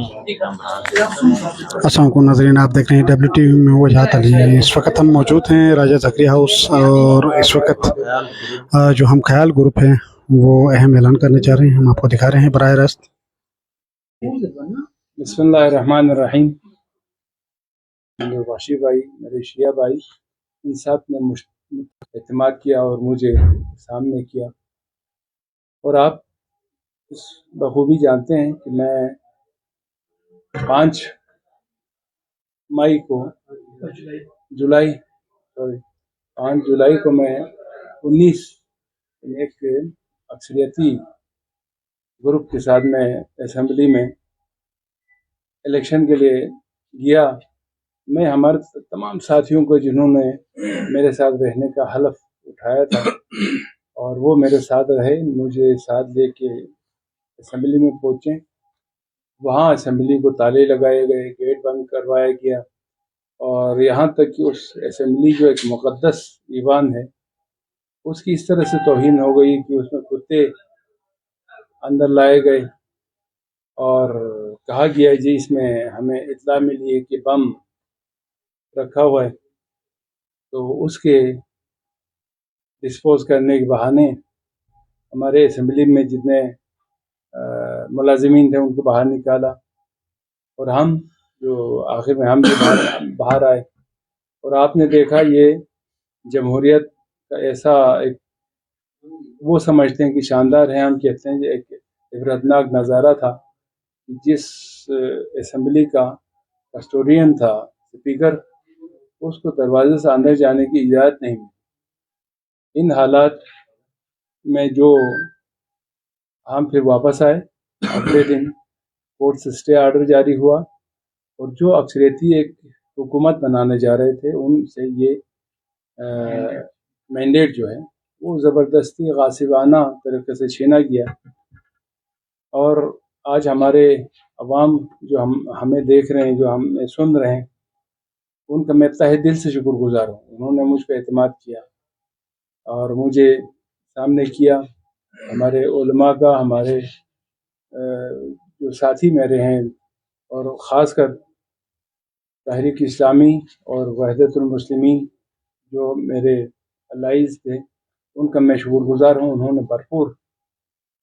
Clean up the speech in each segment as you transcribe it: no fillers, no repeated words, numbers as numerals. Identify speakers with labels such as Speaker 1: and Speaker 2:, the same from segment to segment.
Speaker 1: अस्सलाम वालेकुम नाज़रीन, आप देख रहे हैं WTV में वजाहत अली। इस वक्त हम मौजूद हैं राजा ज़करिया हाउस और इस वक्त जो हम ख्याल ग्रुप हैं वो अहम ऐलान करने जा रहे हैं। हम आपको दिखा रहे हैं बराह रास्त।
Speaker 2: बिस्मिल्लाहिर्रहमानिर्रहीम। मेरे वाशी भाई, मेरे शिया भाई, इन सब ने एतमाद किया और मुझे सामने किया। और आप इस बखूबी जानते हैं कि मैं 5 जुलाई को मैं 19 एक अक्सरियती ग्रुप के साथ मैं असेंबली में इलेक्शन के लिए गया। मैं हमारे तमाम साथियों को जिन्होंने मेरे साथ रहने का हलफ उठाया था और वो मेरे साथ रहे, मुझे साथ लेके असेंबली में पहुँचे। वहाँ असेंबली को ताले लगाए गए, गेट बंद करवाया गया और यहाँ तक कि उस असेंबली जो एक मुक़द्दस ईवान है उसकी इस तरह से तौहीन हो गई कि उसमें कुत्ते अंदर लाए गए और कहा गया जी इसमें हमें इत्तला मिली है कि बम रखा हुआ है। तो उसके डिस्पोज करने के बहाने हमारे असेंबली में जितने मुलाजिमीन थे उनको बाहर निकाला और हम जो आखिर में हम भी बाहर आए। और आपने देखा ये जमहूरियत का ऐसा एक वो समझते हैं कि शानदार है, हम कहते हैं कि एक इबरतनाक नज़ारा था कि जिस असेंबली का कस्टोडियन था स्पीकर, उसको दरवाजे से अंदर जाने की इजाज़त नहीं मिली। इन हालात में जो हम फिर वापस आए, अगले दिन कोर्ट से स्टे आर्डर जारी हुआ और जो अक्सरियती एक हुकूमत बनाने जा रहे थे उनसे ये मैंडेट जो है वो ज़बरदस्ती गासिबाना तरीके से छीना गया। और आज हमारे अवाम जो हमें देख रहे हैं, जो हमें सुन रहे हैं, उनका मैं तहे दिल से शुक्रगुजार हूँ। उन्होंने मुझ पर एतमाद किया और मुझे सामने किया। हमारे उलमा का, हमारे जो साथी मेरे हैं और ख़ासकर तहरीक इस्लामी और वहदतुल मुस्लिमीन जो मेरे अलाइज़ थे, उनका मैं शुक्रगुजार हूँ। उन्होंने भरपूर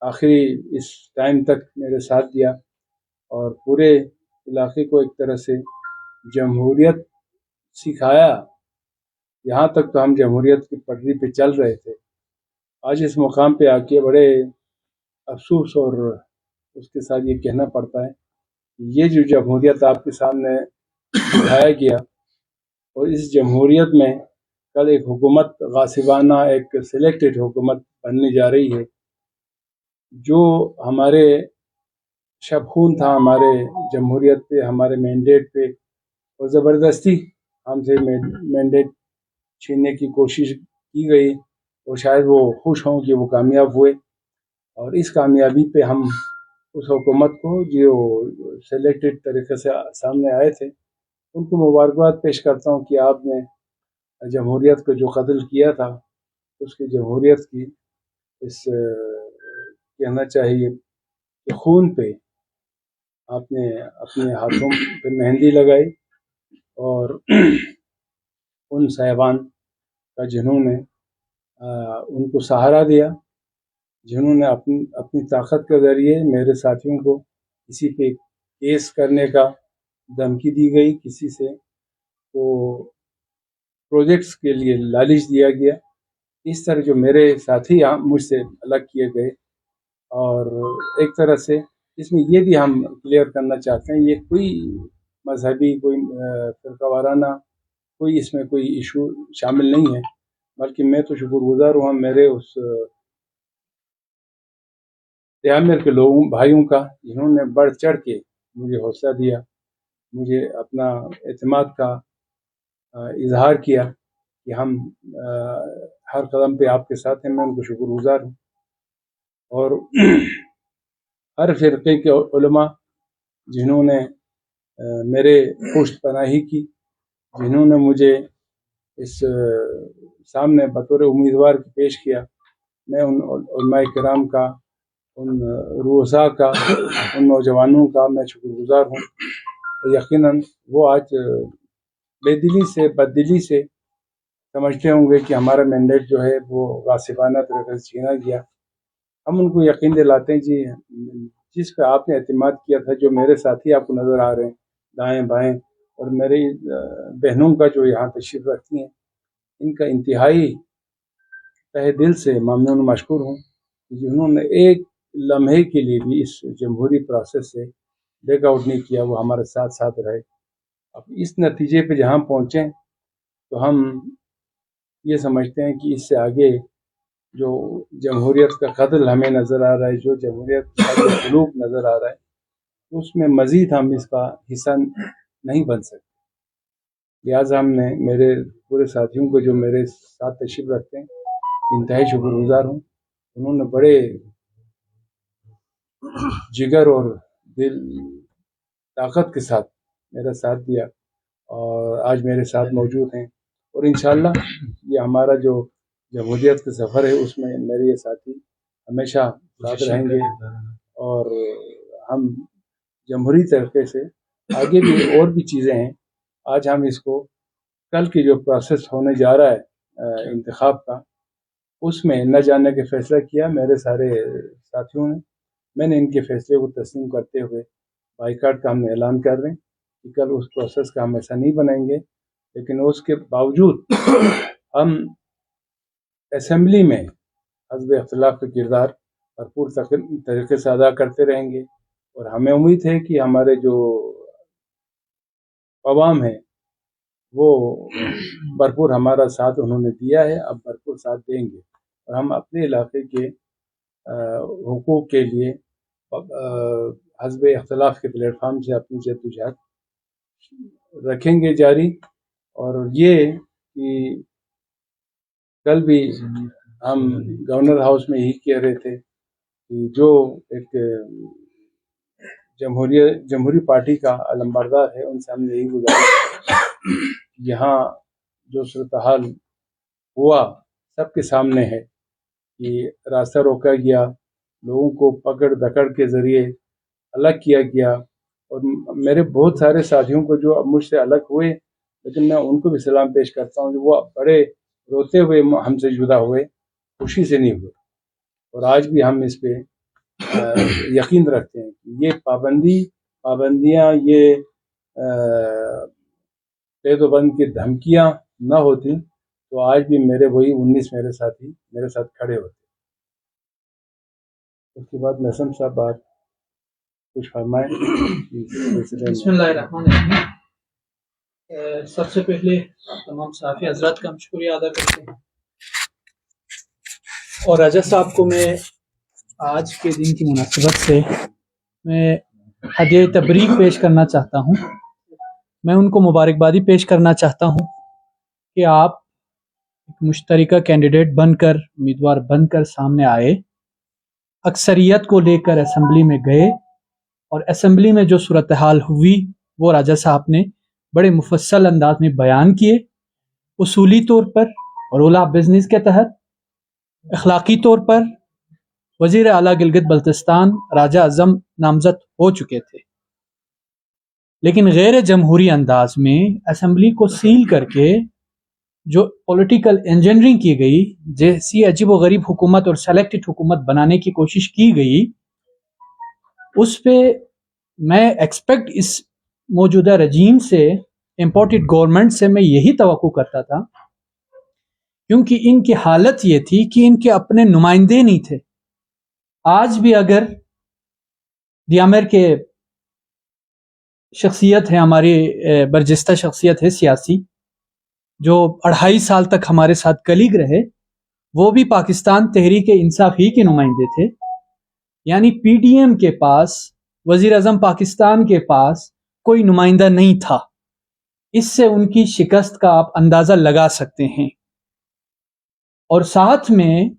Speaker 2: आखिरी इस टाइम तक मेरे साथ दिया और पूरे इलाके को एक तरह से जमहूरियत सिखाया। यहाँ तक तो हम जमहूरियत की पटरी पे चल रहे थे। आज इस मुकाम पे आके बड़े अफसोस और उसके साथ ये कहना पड़ता है ये जो जमहूरियत आपके सामने दिखाया गया और इस जमहूरियत में कल एक हुकूमत गासिबाना, एक सिलेक्टेड हुकूमत बनने जा रही है। जो हमारे शबखून था हमारे जमहूरियत पे, हमारे मैंडेट पे, और ज़बरदस्ती हमसे मैंडेट छीनने की कोशिश की गई और शायद वो खुश हों कि वो कामयाब हुए। और इस कामयाबी पे हम उस हुकूमत को जो सेलेक्टेड तरीके से सामने आए थे उनको मुबारकबाद पेश करता हूँ कि आपने जमहूरियत को जो कत्ल किया था उसकी जमहूरियत की इस कहना चाहिए कि खून पे आपने अपने हाथों पे मेहंदी लगाई और उन साहिबान का जिन्होंने उनको सहारा दिया, जिन्होंने अपनी ताकत के ज़रिए मेरे साथियों को किसी पे केस करने का धमकी दी गई, किसी से तो प्रोजेक्ट्स के लिए लालच दिया गया। इस तरह जो मेरे साथी मुझसे अलग किए गए। और एक तरह से इसमें ये भी हम क्लियर करना चाहते हैं, ये कोई मजहबी, कोई फ़िरका वाराना कोई इसमें कोई इशू शामिल नहीं है, बल्कि मैं तो शुक्रगुजार हूँ मेरे उस त्यामिर के लोगों, भाइयों का, जिन्होंने बढ़ चढ़ के मुझे हौसला दिया, मुझे अपना एतमाद का इजहार किया कि हम हर कदम पे आपके साथ हैं। मैं उनको शुक्रगुजार हूँ। और हर फ़िरक़े के उलमा जिन्होंने मेरे पुश्त पनाही की, जिन्होंने मुझे इस सामने बतौर उम्मीदवार पेश किया, मैं उन उलमाए किराम का उन रूसा का, उन नौजवानों का मैं शुक्रगुजार हूँ। यकीनन वो आज बेदिली से, बददिली से समझते होंगे कि हमारा मैंडेट जो है वो गासिबाना तरीके से छीना गया। हम उनको यकीन दिलाते हैं जी, जिस पे आपने एतमाद किया था, जो मेरे साथी आपको नज़र आ रहे हैं दाएं बाएं, और मेरी बहनों का जो यहाँ तशरीफ़ रखती हैं, इनका इंतहाई तहे दिल से ममनून मशकूर हूँ कि जिन्होंने एक लम्हे के लिए भी इस जमहूरी प्रोसेस से ब्रेक आउट नहीं किया, वो हमारे साथ साथ रहे। अब इस नतीजे पे जहाँ पहुँचे तो हम ये समझते हैं कि इससे आगे जो जमहूरियत का कत्ल हमें नज़र आ रहा है, जो जमहूरियत का जो सलूक नज़र आ रहा है, उसमें मज़ीद हम इसका हिस्सा नहीं बन सकते। लिहाजा हमने, मेरे पूरे साथियों को जो मेरे साथ तशरीफ़ रखते हैं, इंतहाई शुक्रगुजार हूँ। उन्होंने बड़े जिगर और दिल ताकत के साथ मेरा साथ दिया और आज मेरे साथ मौजूद हैं, और इंशाअल्लाह ये हमारा जो जमहूरियत का सफ़र है उसमें मेरे ये साथी हमेशा साथ रहेंगे, और हम जमहूरी तरीके से आगे भी और भी चीज़ें हैं। आज हम इसको, कल की जो प्रोसेस होने जा रहा है इंतखाब का, उसमें न जाने के फैसला किया मेरे सारे साथियों ने। मैंने इनके फैसले को तस्लीम करते हुए बाइकाट का हम ऐलान कर रहे हैं कि कल उस प्रोसेस का हम ऐसा नहीं बनाएंगे, लेकिन उसके बावजूद हम असम्बली में हज़ब इख्तिलाफ का किरदार भरपूर तरीके से अदा करते रहेंगे, और हमें उम्मीद है कि हमारे जो अवाम है वो भरपूर हमारा साथ उन्होंने दिया है, अब भरपूर साथ देंगे, और हम अपने इलाके के हुकूक के लिए हज़ब इख्तिलाफ के प्लेटफार्म से अपनी जद्दोजहद रखेंगे जारी। और ये कि कल भी हम गवर्नर हाउस में ही कह रहे थे कि जो एक जमहूरी पार्टी का अलंबरदार है, उनसे हमने यही गुजारिश, यहाँ जो सूरत हाल हुआ सबके सामने है कि रास्ता रोका गया, लोगों को पकड़ दकड़ के ज़रिए अलग किया गया, और मेरे बहुत सारे साथियों को जो अब मुझसे अलग हुए, लेकिन मैं उनको भी सलाम पेश करता हूँ कि वो बड़े रोते हुए हमसे जुदा हुए, खुशी से नहीं हुए। और आज भी हम इस पे यकीन रखते हैं कि ये पाबंदियाँ, ये कैदोबंद की धमकियाँ न होती तो आज भी मेरे वही 19 मेरे साथी मेरे साथ खड़े होते। उसके बाद नसम साहब बात कुछ फरमाएं।
Speaker 3: बिस्मिल्लाहिर्रहमानिर्रहीम। सबसे पहले तमाम साफ़ी हजरात का हम शुक्रिया अदा करते हैं, और राजा साहब को मैं आज के दिन की मुनासिबत से मैं हदिया तबरीक पेश करना चाहता हूँ। मैं उनको मुबारकबादी पेश करना चाहता हूँ कि आप एक मुश्तरका कैंडिडेट बनकर, उम्मीदवार बनकर सामने आए, अक्सरियत को लेकर असम्बली में गए, और असम्बली में जो सूरत हाल हुई वो राजा साहब ने बड़े मुफस्सल अंदाज में बयान किए। उसूली तौर पर रूल ऑफ बिजनेस के तहत, अखलाकी तौर पर वज़ीर आला गिलगित बल्तिस्तान राजा आज़म नामजद हो चुके थे, लेकिन गैर जमहूरी अंदाज में असम्बली को सील करके जो पॉलिटिकल इंजीनियरिंग की गई, जैसी अजीब व गरीब हुकूमत और सेलेक्टेड हुकूमत बनाने की कोशिश की गई, उस पे मैं एक्सपेक्ट इस मौजूदा रजीम से, इम्पोर्टेड गवर्नमेंट से मैं यही तवक्को करता था, क्योंकि इनकी हालत ये थी कि इनके अपने नुमाइंदे नहीं थे। आज भी अगर दियामर के शख्सियत है, हमारी बरजस्ता शख्सियत है सियासी, जो 2.5 साल तक हमारे साथ कलीग रहे, वो भी पाकिस्तान तहरीक इंसाफ ही के नुमाइंदे थे। यानी पीडीएम के पास, वजीर आजम पाकिस्तान के पास कोई नुमाइंदा नहीं था। इससे उनकी शिकस्त का आप अंदाजा लगा सकते हैं। और साथ में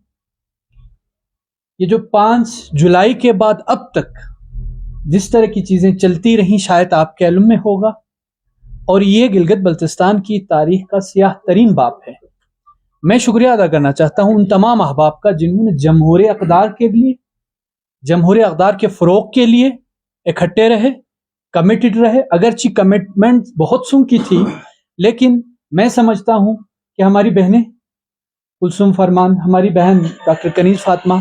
Speaker 3: ये जो 5 जुलाई के बाद अब तक जिस तरह की चीजें चलती रहीं, शायद आपके इल्म में होगा, और ये गिलगित बल्तिस्तान की तारीख का सियाह तरीन बाब है। मैं शुक्रिया अदा करना चाहता हूं उन तमाम अहबाब का जिन्होंने जमहूरी अक़दार के लिए جمہوری اقدار کے فروغ کے لیے اکٹھے رہے, کمیٹڈ رہے. اگرچہ کمٹمنٹ بہت سوں کی تھی, لیکن میں سمجھتا ہوں کہ ہماری بہنیں کلثوم فرمان, ہماری بہن ڈاکٹر کنیز فاطمہ,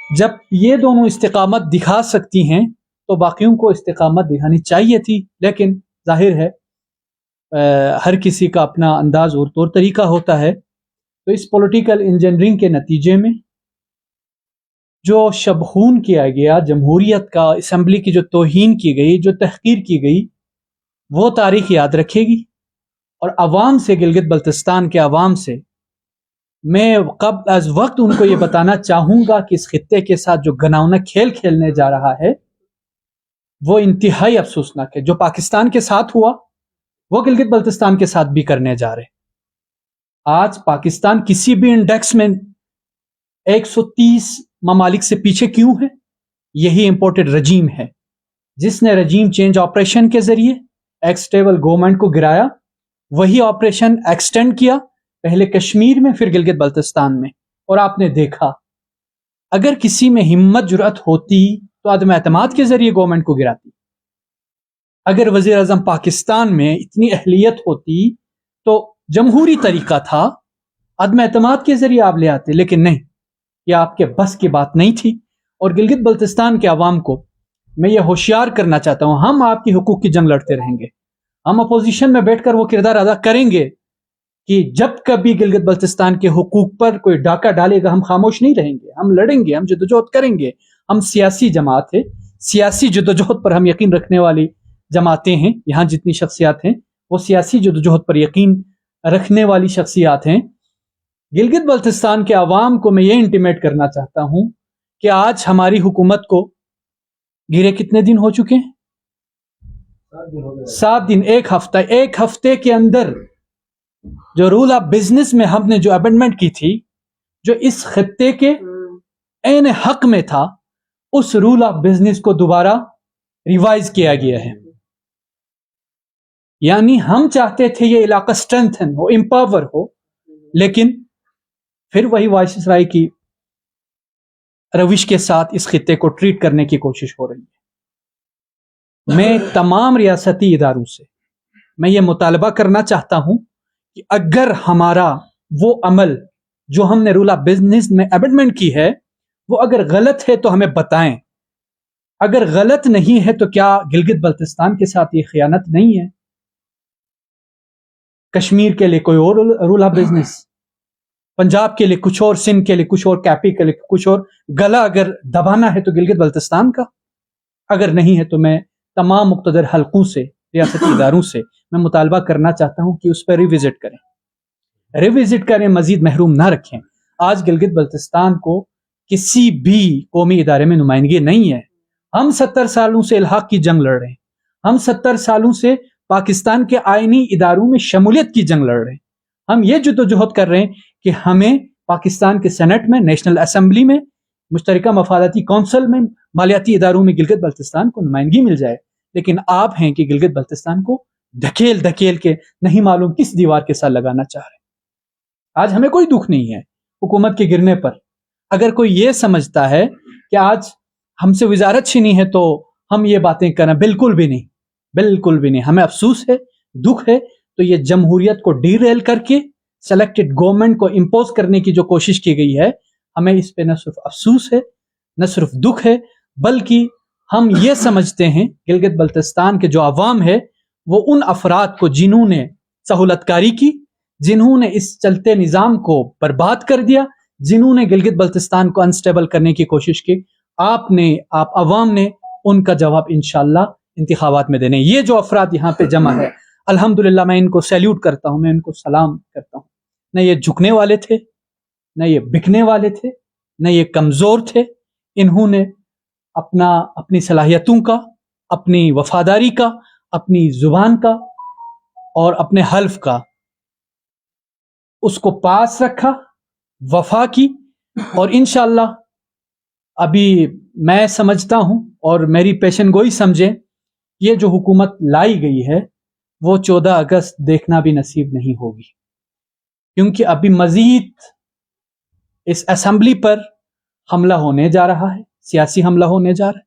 Speaker 3: جب یہ دونوں استقامت دکھا سکتی ہیں تو باقیوں کو استقامت دکھانی چاہیے تھی. لیکن ظاہر ہے ہر کسی کا اپنا انداز اور طور طریقہ ہوتا ہے. تو اس پولیٹیکل انجینئرنگ کے نتیجے میں جو شبخون کیا گیا جمہوریت کا, اسمبلی کی جو توہین کی گئی, جو تحقیر کی گئی, وہ تاریخ یاد رکھے گی. اور عوام سے, گلگت بلتستان کے عوام سے میں قبل از وقت ان کو یہ بتانا چاہوں گا کہ اس خطے کے ساتھ جو گناؤنا کھیل کھیلنے جا رہا ہے وہ انتہائی افسوسناک ہے. جو پاکستان کے ساتھ ہوا وہ گلگت بلتستان کے ساتھ بھی کرنے جا رہے. آج پاکستان کسی بھی انڈیکس میں 130 ممالک سے پیچھے کیوں ہے؟ یہی امپورٹڈ رجیم ہے جس نے رجیم چینج آپریشن کے ذریعے ایکسٹیبل گورنمنٹ کو گرایا. وہی آپریشن ایکسٹینڈ کیا, پہلے کشمیر میں پھر گلگت بلتستان میں. اور آپ نے دیکھا اگر کسی میں ہمت جرأت ہوتی تو عدم اعتماد کے ذریعے گورنمنٹ کو گراتی. اگر وزیر اعظم پاکستان میں اتنی اہلیت ہوتی تو جمہوری طریقہ تھا, عدم اعتماد کے ذریعے آپ لے آتے. لیکن نہیں, یہ آپ کے بس کی بات نہیں تھی. اور گلگت بلتستان کے عوام کو میں یہ ہوشیار کرنا چاہتا ہوں, ہم آپ کی حقوق کی جنگ لڑتے رہیں گے. ہم اپوزیشن میں بیٹھ کر وہ کردار ادا کریں گے کہ جب کبھی گلگت بلتستان کے حقوق پر کوئی ڈاکہ ڈالے گا ہم خاموش نہیں رہیں گے, ہم لڑیں گے, ہم جدوجہد کریں گے. ہم سیاسی جماعت ہے, سیاسی جدوجہد پر ہم یقین رکھنے والی جماعتیں ہیں. یہاں جتنی شخصیات ہیں وہ سیاسی جدوجہد پر یقین رکھنے والی شخصیات ہیں. گلگت بلتستان کے عوام کو میں یہ انٹیمیٹ کرنا چاہتا ہوں کہ آج ہماری حکومت کو گرے کتنے دن ہو چکے ہیں؟ 7 دن. ایک ہفتے کے اندر جو رول آف بزنس میں ہم نے جو امینڈمنٹ کی تھی, جو اس خطے کے عین حق میں تھا, اس رول آف بزنس کو دوبارہ ریوائز کیا گیا ہے. یعنی ہم چاہتے تھے یہ علاقہ اسٹرینتھن ہو, امپاور ہو, لیکن پھر وہی وائس رائے کی روش کے ساتھ اس خطے کو ٹریٹ کرنے کی کوشش ہو رہی ہے. میں تمام ریاستی اداروں سے میں یہ مطالبہ کرنا چاہتا ہوں کہ اگر ہمارا وہ عمل جو ہم نے رول آف بزنس میں امینڈمنٹ کی ہے وہ اگر غلط ہے تو ہمیں بتائیں. اگر غلط نہیں ہے تو کیا گلگت بلتستان کے ساتھ یہ خیانت نہیں ہے؟ کشمیر کے لیے کوئی اور رول آف بزنس, پنجاب کے لیے کچھ اور, سندھ کے لیے کچھ اور, کیپی کے لیے کچھ اور. گلا اگر دبانا ہے تو گلگت بلتستان کا, اگر نہیں ہے تو میں تمام مقتدر حلقوں سے, ریاستی اداروں سے میں مطالبہ کرنا چاہتا ہوں کہ اس پہ ریوزٹ کریں, مزید محروم نہ رکھیں. آج گلگت بلتستان کو کسی بھی قومی ادارے میں نمائندگی نہیں ہے. ہم 70 سالوں سے الحاق کی جنگ لڑ رہے ہیں, ہم 70 سالوں سے پاکستان کے آئینی اداروں میں شمولیت کی جنگ لڑ رہے ہیں. ہم یہ جدوجہد کر رہے ہیں کہ ہمیں پاکستان کے سینٹ میں, نیشنل اسمبلی میں, مشترکہ مفاداتی کونسل میں, مالیاتی اداروں میں گلگت بلتستان کو نمائندگی مل جائے. لیکن آپ ہیں کہ گلگت بلتستان کو دھکیل کے نہیں معلوم کس دیوار کے ساتھ لگانا چاہ رہے ہیں. آج ہمیں کوئی دکھ نہیں ہے حکومت کے گرنے پر. اگر کوئی یہ سمجھتا ہے کہ آج ہم سے وزارت چھینی ہے تو ہم یہ باتیں کریں, بالکل بھی نہیں, بالکل بھی نہیں. ہمیں افسوس ہے, دکھ ہے. تو یہ جمہوریت کو ڈی ریل کر کے سلیکٹڈ گورنمنٹ کو امپوز کرنے کی جو کوشش کی گئی ہے, ہمیں اس پہ نہ صرف افسوس ہے, نہ صرف دکھ ہے, بلکہ ہم یہ سمجھتے ہیں گلگت بلتستان کے جو عوام ہے وہ ان افراد کو جنہوں نے سہولت کاری کی, جنہوں نے اس چلتے نظام کو برباد کر دیا, جنہوں نے گلگت بلتستان کو انسٹیبل کرنے کی کوشش کی, آپ عوام نے ان کا جواب انشاءاللہ انتخابات میں دینے. یہ جو افراد یہاں پہ جمع ہے, الحمدللہ میں ان کو سیلیوٹ کرتا ہوں, میں ان کو سلام کرتا ہوں. نہ یہ جھکنے والے تھے, نہ یہ بکنے والے تھے, نہ یہ کمزور تھے. انہوں نے اپنی صلاحیتوں کا, اپنی وفاداری کا, اپنی زبان کا اور اپنے حلف کا اس کو پاس رکھا, وفا کی. اور انشاءاللہ ابھی میں سمجھتا ہوں اور میری پیشن گوئی سمجھیں, یہ جو حکومت لائی گئی ہے وہ 14 اگست دیکھنا بھی نصیب نہیں ہوگی, کیونکہ ابھی مزید اس اسمبلی پر حملہ ہونے جا رہا ہے, सियासी हमला होने जा रहा है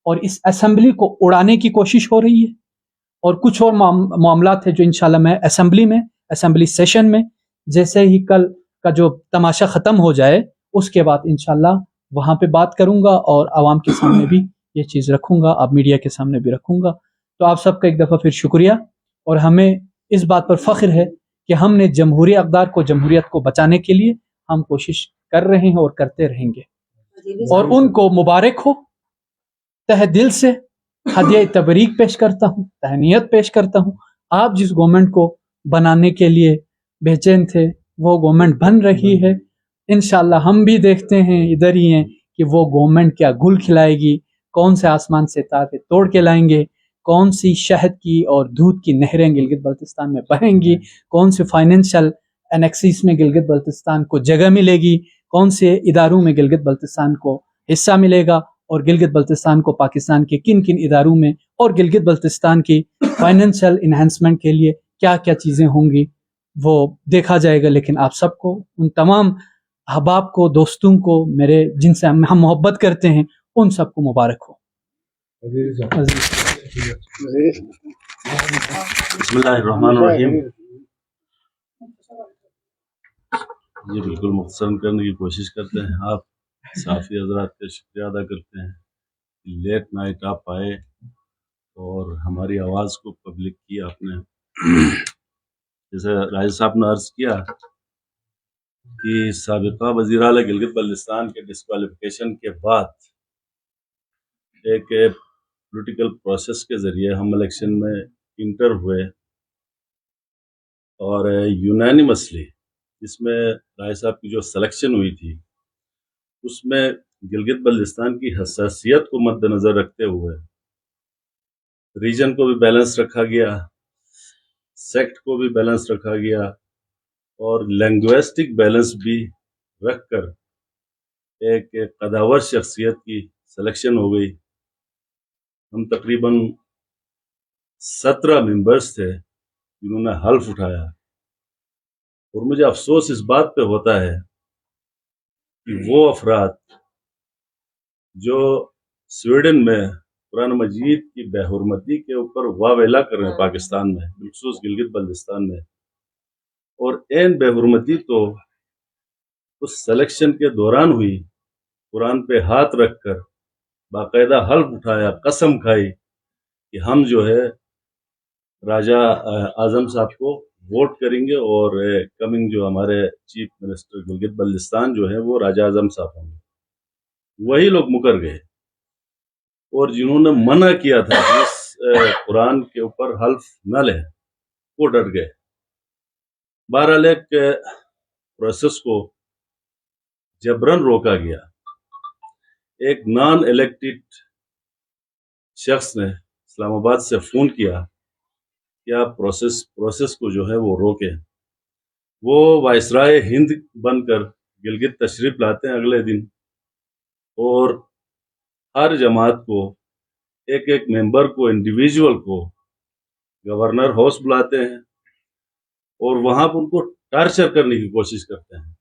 Speaker 3: और इस असेंबली को उड़ाने की कोशिश हो रही है। और कुछ और मामलात है जो इंशाल्लाह मैं असेंबली सेशन में जैसे ही कल का जो तमाशा ख़त्म हो जाए उसके बाद इंशाल्लाह वहाँ पे बात करूँगा और आवाम के सामने भी ये चीज़ रखूँगा, आप मीडिया के सामने भी रखूँगा। तो आप सबका एक दफ़ा फिर शुक्रिया, और हमें इस बात पर फ़ख्र है कि हमने जमहूरी अक़दार को, जमहूरियत को बचाने के लिए हम कोशिश कर रहे हैं और करते रहेंगे। और उनको मुबारक हो, तहे दिल से हदिया तबरीक पेश करता हूँ, तहनीयत पेश करता हूँ। आप जिस गवर्नमेंट को बनाने के लिए बेचैन थे वो गवर्नमेंट बन रही है। इंशाल्लाह हम भी देखते हैं, इधर ही हैं, कि वो गवर्नमेंट क्या गुल खिलाएगी, कौन से आसमान से तारे तोड़ के लाएंगे, कौन सी शहद की और दूध की नहरें गिलगित बल्तिस्तान में बहेंगी, कौन से फाइनेंशियल एनेक्सिस में गिलगित बल्तिस्तान को जगह मिलेगी, कौन से इदारों में गिलगित बल्तिस्तान को हिस्सा मिलेगा, और गिलगित बल्तिस्तान को पाकिस्तान के किन किन इदारों में और गिलगित बल्तिस्तान की फाइनेंशियल इन्हांसमेंट के लिए क्या क्या चीज़ें होंगी वो देखा जाएगा। लेकिन आप सबको, उन तमाम अहबाब को, दोस्तों को, मेरे जिनसे हम मोहब्बत करते हैं, उन सबको मुबारक हो।
Speaker 4: बिस्मिल्लाहिर्रहमानिर्रहीम। जी बिल्कुल मुख्तसरन करने की कोशिश करते हैं। आप साफ़ी हज़रात का शुक्रिया अदा करते हैं, लेट नाइट आप आए और हमारी आवाज़ को पब्लिक की आपने। जैसे राजा साहब ने अर्ज़ किया कि साबिक़ा वज़ीर आला गिलगित बल्तिस्तान के डिस्क्वालिफिकेशन के बाद एक पॉलिटिकल प्रोसेस के ज़रिए हम इलेक्शन में इंटर हुए और यूनानिमसली इसमें राय साहब की जो सिलेक्शन हुई थी उसमें गिलगित बल्तिस्तान की हसासियत को मद्देनज़र रखते हुए रीजन को भी बैलेंस रखा गया, सेक्ट को भी बैलेंस रखा गया और लैंग्विस्टिक बैलेंस भी रख कर एक कदावर शख्सियत की सिलेक्शन हो गई। हम तकरीबन 17 मेंबर्स थे जिन्होंने हल्फ उठाया, और मुझे अफसोस इस बात पे होता है कि वो अफराद जो स्वीडन में कुरान मजीद की बेहुरमती के ऊपर वावेला कर रहे हैं पाकिस्तान में, बिलखुसूस गिलगित बल्तिस्तान में, और एन बेहुरमती तो उस सिलेक्शन के दौरान हुई, कुरान पे हाथ रखकर बाकायदा हल्फ उठाया, कसम खाई कि हम जो है राजा आजम साहब को वोट करेंगे और कमिंग जो हमारे चीफ मिनिस्टर गिलगित बल्तिस्तान जो है वो राजा आजम साहब होंगे। वही लोग मुकर गए, और जिन्होंने मना किया था कि इस कुरान के ऊपर हल्फ न लें वो डर गए। बहरहाल एक प्रोसेस को जबरन रोका गया। एक नॉन इलेक्टेड शख्स ने इस्लामाबाद से फ़ोन किया कि आप प्रोसेस को जो है वो रोकें। वो वायसराय हिंद बनकर गिलगित तशरीफ़ लाते हैं अगले दिन, और हर जमात को, एक एक मेंबर को, इंडिविजुअल को गवर्नर हाउस बुलाते हैं और वहाँ पर उनको टार्चर करने की कोशिश करते हैं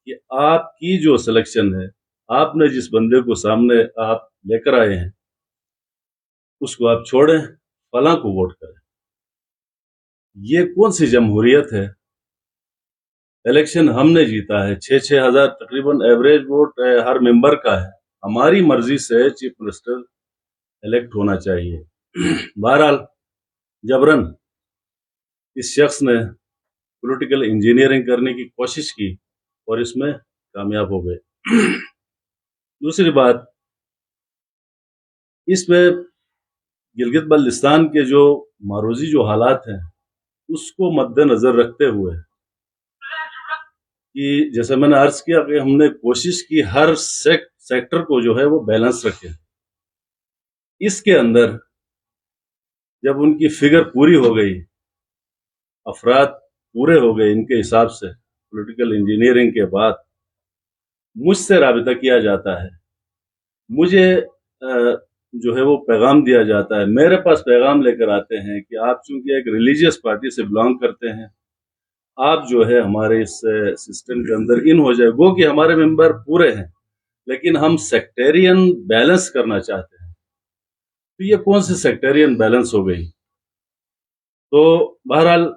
Speaker 4: कि आपकी जो सिलेक्शन है, आपने जिस बंदे को सामने आप लेकर आए हैं उसको आप छोड़ें, फलां को वोट करें। ये कौन सी जमहूरियत है? इलेक्शन हमने जीता है, 6-6 हज़ार तकरीबन एवरेज वोट हर मेंबर का है। हमारी मर्जी से चीफ मिनिस्टर इलेक्ट होना चाहिए। बहरहाल जबरन इस शख्स ने पॉलिटिकल इंजीनियरिंग करने की कोशिश की और इसमें कामयाब हो गए। दूसरी बात, इसमें गिलगित बल्तिस्तान के जो मारूजी जो हालात हैं उसको मद्देनज़र रखते हुए कि जैसे मैंने अर्ज किया कि हमने कोशिश की हर सेक्टर को जो है वो बैलेंस रखें। इसके अंदर जब उनकी फिगर पूरी हो गई, अफराद पूरे हो गए इनके हिसाब से, पॉलिटिकल इंजीनियरिंग के बाद मुझसे राबिता किया जाता है, मुझे जो है वो पैगाम दिया जाता है, मेरे पास पैगाम लेकर आते हैं कि आप चूंकि एक रिलीजियस पार्टी से बिलोंग करते हैं, आप जो है हमारे इस सिस्टम के अंदर इन हो जाए। गो कि हमारे मेंबर पूरे हैं लेकिन हम सेक्टेरियन बैलेंस करना चाहते हैं। तो ये कौन सी सेक्टेरियन बैलेंस हो गई? तो बहरहाल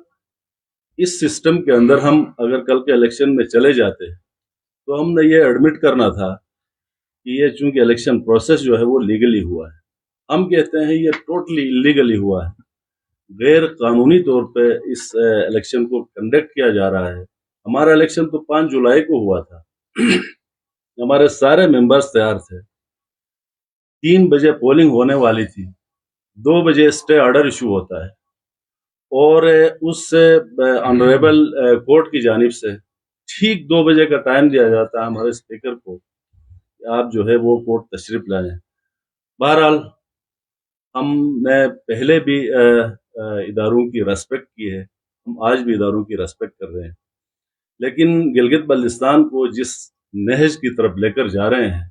Speaker 4: इस सिस्टम के अंदर हम अगर कल के इलेक्शन में चले जाते तो हमने ये एडमिट करना था कि ये चूंकि इलेक्शन प्रोसेस जो है वो लीगली हुआ है। हम कहते हैं ये टोटली इलीगली हुआ है, गैर कानूनी तौर पे इस इलेक्शन को कंडक्ट किया जा रहा है। हमारा इलेक्शन तो 5 जुलाई को हुआ था। हमारे सारे मेंबर्स तैयार थे, 3 बजे पोलिंग होने वाली थी, 2 बजे स्टे ऑर्डर इशू होता है और उस ऑनरेबल कोर्ट की जानिब से ठीक 2 बजे का टाइम दिया जाता है हमारे स्पीकर को कि आप जो है वो कोर्ट तशरीफ लाएं। बहरहाल हमने पहले भी इदारों की रेस्पेक्ट की है, हम आज भी इदारों की रेस्पेक्ट कर रहे हैं, लेकिन गिलगित बल्तिस्तान को जिस नहज की तरफ लेकर जा रहे हैं,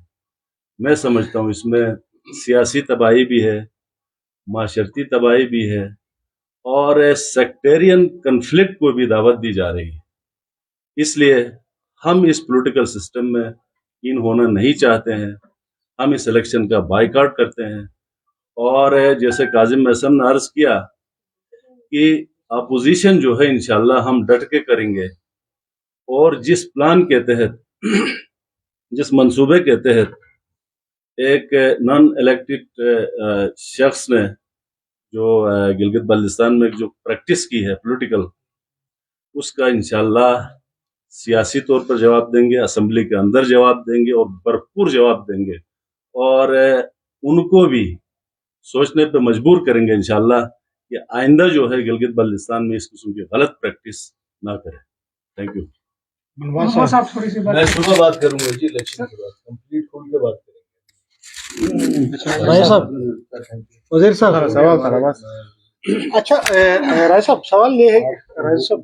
Speaker 4: मैं समझता हूँ इसमें सियासी तबाही भी है, माशरती तबाही भी है और सेक्टेरियन कन्फ्लिक्ट को भी दावत दी जा रही है। इसलिए हम इस पॉलिटिकल सिस्टम में इन होना नहीं चाहते हैं। हम इस इलेक्शन का बायकॉट करते हैं और जैसे काजिम महसन ने अर्ज किया कि अपोजिशन जो है इंशाल्लाह हम डट के करेंगे और जिस प्लान के तहत, जिस मंसूबे के तहत एक नॉन इलेक्टेड शख्स ने जो गिलगित बल्तिस्तान में जो प्रैक्टिस की है पॉलिटिकल, उसका इंशाल्लाह सियासी तौर पर जवाब देंगे, असेंबली के अंदर जवाब देंगे और भरपूर जवाब देंगे और उनको भी सोचने पे मजबूर करेंगे इंशाल्लाह कि आइंदा जो है गिलगित बल्तिस्तान में इस किस्म की गलत प्रैक्टिस ना करें। Thank you.
Speaker 5: मैं सुबह बात करूंगा जी, इलेक्शन के बाद कंप्लीट खोल के बात करेंगे।
Speaker 1: भाई साहब, वजीर साहब सवाल था बस। अच्छा राय साहब, सवाल ये है, राय साहब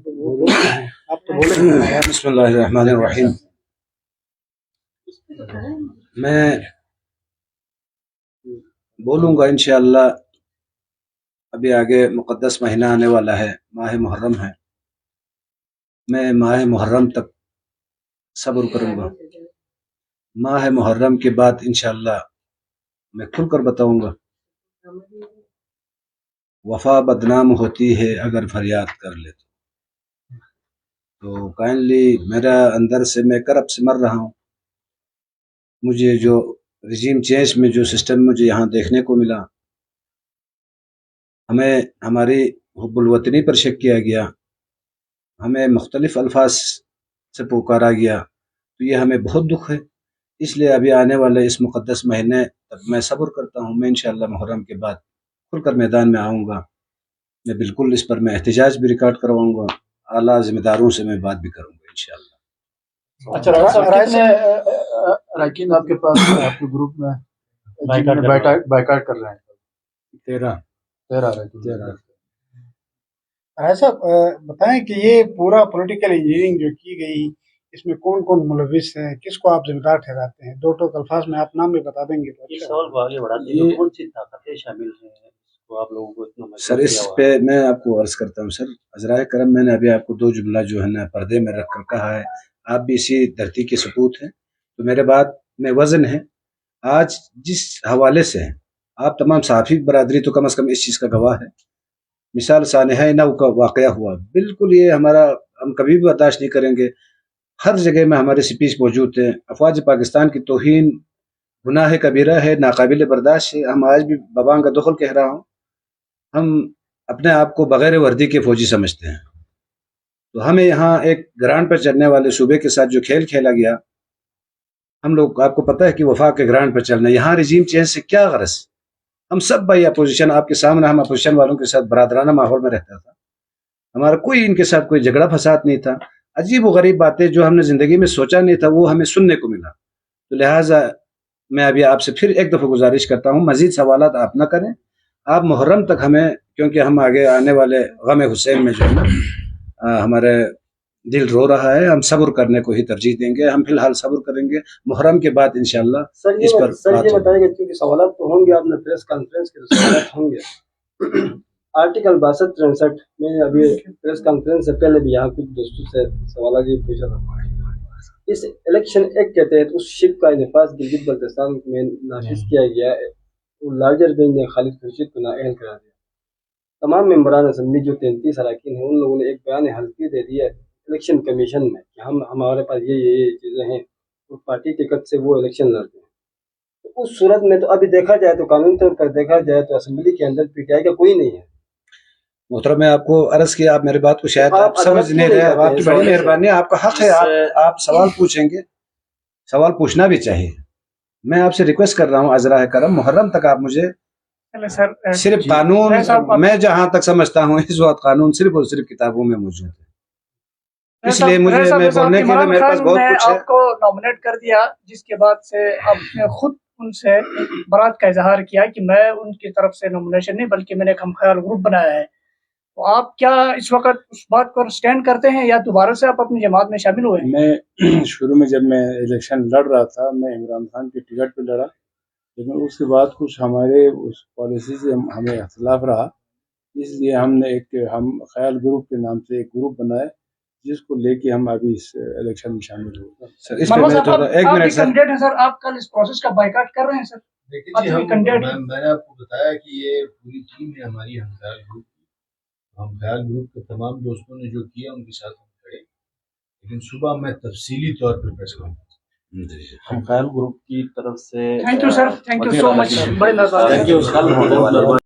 Speaker 1: आप तो बोले।
Speaker 6: बिस्मिल्लाहिर्रहमानिर्रहीम। मैं बोलूँगा इंशाअल्लाह। अभी आगे मुक़द्दस महीना आने वाला है, माह मुहर्रम है। मैं माह मुहर्रम तक सब्र करूँगा। माह मुहर्रम के बाद इंशाअल्लाह मैं खुलकर बताऊँगा। वफा बदनाम होती है अगर फरियाद कर ले तो काइंडली, मेरा अंदर से मैं करब से मर रहा हूँ। मुझे जो रिजीम चेंज में जो सिस्टम मुझे यहाँ देखने को मिला, हमें हमारी हुब्बुल वतनी पर शक किया गया, हमें मुख्तलिफ अल्फाज से पुकारा गया, तो ये हमें बहुत दुख है। इसलिए अभी आने वाले इस मुक़द्दस महीने तक मैं सब्र करता हूँ। मैं इंशाअल्लाह मुहर्रम के बाद खुलकर मैदान में आऊँगा। मैं बिल्कुल इस पर मैं एहतजाज भी रिकॉर्ड करवाऊँगा, आला ज़िम्मेदारों से मैं बात भी करूँगा इंशाअल्लाह।
Speaker 5: अच्छा रायकीन आपके पास आपके ग्रुप में बायकॉट कर रहे हैं 13
Speaker 1: राय साहब बताएं कि ये पूरा पॉलिटिकल इंजीनियरिंग जो की गई, इसमें कौन कौन मुलविस है, किसको आप जिम्मेदार ठहराते हैं? 2 टोक अल्फाज में आप नाम भी बता देंगे तो
Speaker 7: इस
Speaker 1: अच्छा।
Speaker 7: सवाल को आगे बढ़ाते हुए कौन सी ताकतें शामिल हैं इसको आप लोगों को इतना महसूस
Speaker 6: सर, इस
Speaker 7: किया हुआ
Speaker 6: पे
Speaker 7: है?
Speaker 6: मैं आपको अर्ज करता हूँ सर, हज़राए करम, मैंने अभी आपको 2 जुमला जो है ना पर्दे में रख कर कहा है, आप भी इसी धरती के सपूत हैं, तो मेरे बात में वजन है। आज जिस हवाले से हैं, आप तमाम सहाफ़ी बरादरी तो कम से कम इस चीज़ का गवाह है। मिसाल सानहा नव का वाक़या हुआ, बिल्कुल ये हमारा, हम कभी भी बर्दाश्त नहीं करेंगे। हर जगह में हमारे स्पीच मौजूद हैं। अफवाज पाकिस्तान की तौहीन गुनाह कबीरा है, नाकाबिल बर्दाश्त है। हम आज भी बबांग का दखल कह रहा हूँ, हम अपने आप को बगैर वर्दी के फौजी समझते हैं। तो हमें यहाँ एक ग्रांड पर चलने वाले सूबे के साथ जो खेल खेला गया, हम लोग, आपको पता है कि वफा के ग्रांड पर चलना, यहाँ रिजीम चेंज से क्या गरज? हम सब भाई अपोजिशन, आपके सामने हम अपोजिशन वालों के साथ बरादराना माहौल में रहता था, हमारा कोई इनके साथ कोई झगड़ा फसाद नहीं था। अजीब व गरीब बातें जो हमने ज़िंदगी में सोचा नहीं था वो हमें सुनने को मिला। तो लिहाजा मैं अभी आपसे फिर एक दफ़ा गुजारिश करता हूँ, मज़ीद सवालात आप ना करें। आप मुहर्रम तक हमें, क्योंकि हम आगे आने वाले गम हुसैन में जो है ना हमारे दिल रो रहा है, हम सब्र करने को ही तरजीह देंगे। हम फिलहाल सब्र करेंगे, मुहर्रम के बाद इंशाअल्लाह इस पर बात
Speaker 5: ये बताएंगे, क्योंकि सवाल तो होंगे, आपने प्रेस कॉन्फ्रेंस के सवाल होंगे। आर्टिकल 62-63 में अभी प्रेस कॉन्फ्रेंस से पहले भी यहाँ कुछ दोस्तों से सवाल आगे पूछा था
Speaker 8: اس الیکشن ایکٹ کے تحت اس شپ کا نفاذ گلگت بلتستان میں نافذ کیا گیا ہے، لارجر بینچ نے خالد خورشید کو نااہل قرار دیا۔ تمام ممبران اسمبلی جو 33 اراکین ہیں ان لوگوں نے ایک بیان حلفی دے دیا الیکشن کمیشن میں کہ ہمارے پاس یہ چیزیں ہیں اور پارٹی ٹکٹ سے وہ الیکشن لڑتے ہیں۔ تو اس صورت میں تو ابھی دیکھا جائے تو قانونی طور پر دیکھا جائے تو اسمبلی کے اندر پی ٹی آئی کا کوئی نہیں ہے۔
Speaker 6: محترم میں آپ کو عرض کیا، آپ میری بات کو شاید آپ سمجھ نہیں رہے، آپ کی بڑی مہربانی، آپ کا حق ہے، آپ سوال پوچھیں گے، سوال پوچھنا بھی چاہیے۔ میں آپ سے ریکویسٹ کر رہا ہوں عذرائے کرم محرم تک آپ مجھے صرف قانون، میں جہاں تک سمجھتا ہوں اس وقت قانون صرف اور صرف کتابوں میں موجود ہے، اس لیے مجھے میں بولنے کے لیے میرے پاس بہت کچھ ہے۔
Speaker 9: آپ کو نامنیٹ کر دیا جس کے بعد سے آپ نے خود ان سے برات کا اظہار کیا کہ میں ان کی طرف سے نامنیشن نہیں بلکہ میں نے ایک ہم خیال گروپ بنایا ہے، تو آپ کیا اس وقت اس بات پر سٹینڈ کرتے ہیں یا دوبارہ سے آپ اپنی جماعت میں شامل ہوئے ہیں؟
Speaker 2: میں شروع میں جب میں الیکشن لڑ رہا تھا میں عمران خان کی ٹکٹ پہ لڑا، لیکن اس کے بعد کچھ ہمارے اس پالیسی سے ہمیں اختلاف رہا، اس لیے ہم نے ہم خیال گروپ کے نام سے ایک گروپ بنایا جس کو لے کے ہم ابھی اس الیکشن میں شامل ہوئے۔
Speaker 6: سر اس پہ میں تھوڑا ایک منٹ سر،
Speaker 9: کینڈیڈیٹ ہیں سر، آپ کل اس پروسیس کا بائیکاٹ کر رہے ہیں سر؟
Speaker 5: دیکھیے جی، میں نے آپ کو بتایا کہ یہ پوری ٹیم ہے ہماری ہم خیال گروپ کی، ہم خیال گروپ کے تمام دوستوں نے جو کیا ان کے ساتھ ہم کھڑے، لیکن صبح میں تفصیلی طور پر پیش کروں گا۔
Speaker 7: ہم خیال گروپ کی طرف سے
Speaker 9: thank you sir, thank you so much, بڑے مہربانی۔